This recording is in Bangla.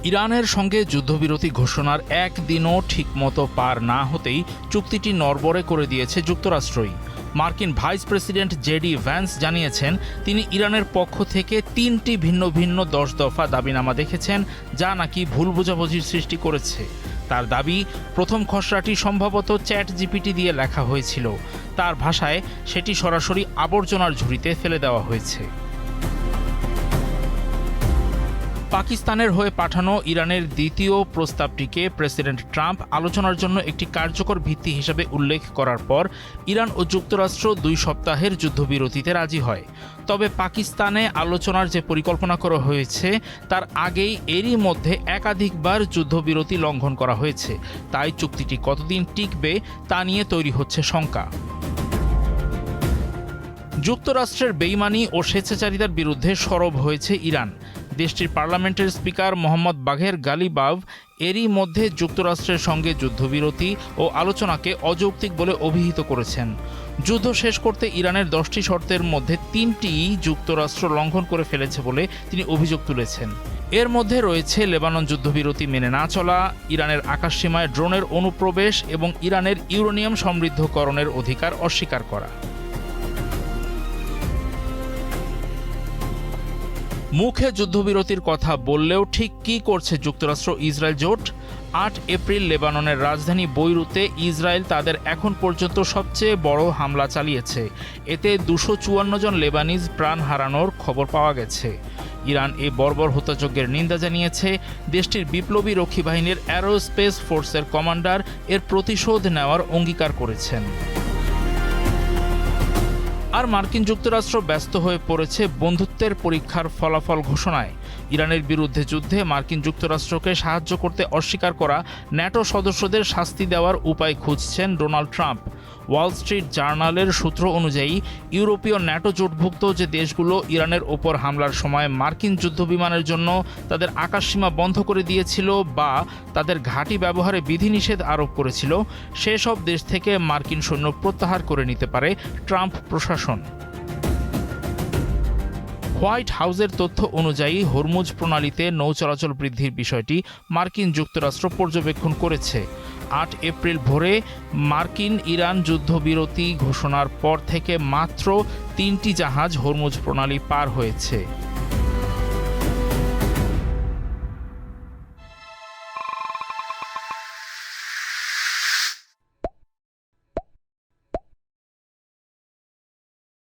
ইরানের সঙ্গে যুদ্ধবিরতি ঘোষণার একদিনও ঠিকমতো পার না হতেই চুক্তিটি নড়বড়ে করে দিয়েছে যুক্তরাষ্ট্রই। মার্কিন ভাইস প্রেসিডেন্ট জেডি ভ্যান্স জানিয়েছেন, তিনি ইরানের পক্ষ থেকে ৩টি ভিন্ন ভিন্ন ১০ দফা দাবিনামা দেখেছেন, যা নাকি ভুল বোঝাবুঝির সৃষ্টি করেছে। তার দাবি, প্রথম খসড়াটি সম্ভবত চ্যাট জিপিটি দিয়ে লেখা হয়েছিল। তার ভাষায়, সেটি সরাসরি আবর্জনার ঝুড়িতে ফেলে দেওয়া হয়েছে। পাকিস্তানের হয়ে পাঠানো ইরানের দ্বিতীয় প্রস্তাবটিকে প্রেসিডেন্ট ট্রাম্প আলোচনার জন্য একটি কার্যকর ভিত্তি হিসেবে উল্লেখ করার পর ইরান ও যুক্তরাষ্ট্র ২ সপ্তাহের যুদ্ধবিরতিতে রাজি হয়। তবে পাকিস্তানে আলোচনার যে পরিকল্পনা করা হয়েছে তার আগেই এরই মধ্যে একাধিকবার যুদ্ধবিরতি লঙ্ঘন করা হয়েছে। তাই চুক্তিটি কতদিন টিকবে তা নিয়ে তৈরি হচ্ছে শঙ্কা। যুক্তরাষ্ট্রের বেইমানি ও স্বেচ্ছাচারিতার বিরুদ্ধে সরব হয়েছে ইরান। দেশটির পার্লামেন্টের স্পিকার মোহাম্মদ বাঘের গালিবাফ এরই মধ্যে যুক্তরাষ্ট্রের সঙ্গে যুদ্ধবিরতি ও আলোচনাকে অযৌক্তিক বলে অভিহিত করেছেন। যুদ্ধ শেষ করতে ইরানের 10টি শর্তের মধ্যে 3টিই যুক্তরাষ্ট্র লঙ্ঘন করে ফেলেছে বলে তিনি অভিযোগ তুলেছেন। এর মধ্যে রয়েছে লেবানন যুদ্ধবিরতি মেনে না চলা, ইরানের আকাশসীমায় ড্রোনের অনুপ্রবেশ এবং ইরানের ইউরেনিয়াম সমৃদ্ধকরণের অধিকার অস্বীকার করা। মুখে যুদ্ধবিরতির কথা বললেও ঠিক কী করছে যুক্তরাষ্ট্র ইসরায়েল জোট? ৮ এপ্রিল লেবাননের রাজধানী বৈরুতে ইসরায়েল তাদের এখন পর্যন্ত সবচেয়ে বড় হামলা চালিয়েছে। এতে ২৫৪ জন লেবানিজ প্রাণ হারানোর খবর পাওয়া গেছে। ইরান এই বর্বর হত্যাযজ্ঞের নিন্দা জানিয়েছে। দেশটির বিপ্লবী রক্ষী বাহিনীর অ্যারোস্পেস ফোর্সের কমান্ডার এর প্রতিশোধ নেওয়ার অঙ্গীকার করেছেন। আর মার্কিন যুক্তরাষ্ট্র ব্যস্ত হয়ে পড়েছে বন্ধুত্বের পরীক্ষার ফলাফল ঘোষণায়। ইরানের বিরুদ্ধে যুদ্ধে মার্কিন যুক্তরাষ্ট্রকে সাহায্য করতে অস্বীকার করা ন্যাটো সদস্যদের শাস্তি দেওয়ার উপায় খুঁজছেন ডোনাল্ড ট্রাম্প। ওয়াল স্ট্রিট জার্নালের সূত্র অনুযায়ী ইউরোপীয় ন্যাটো জোটভুক্ত যে দেশগুলো ইরানের ওপর হামলার সময় মার্কিন যুদ্ধবিমানের জন্য তাদের আকাশসীমা বন্ধ করে দিয়েছিল বা তাদের ঘাঁটি ব্যবহারে বিধিনিষেধ আরোপ করেছিল, সেসব দেশ থেকে মার্কিন সৈন্য প্রত্যাহার করে নিতে পারে ট্রাম্প প্রশাসন। হোয়াইট হাউসের তথ্য অনুযায়ী হরমুজ প্রণালীতে নৌ চলাচল বৃদ্ধির বিষয়টি মার্কিন যুক্তরাষ্ট্র পর্যবেক্ষণ করেছে। ৮ এপ্রিল ভোরে মার্কিন ইরান যুদ্ধবিরতি ঘোষণার পর থেকে মাত্র 3টি জাহাজ হরমুজ প্রণালী পার হয়েছে।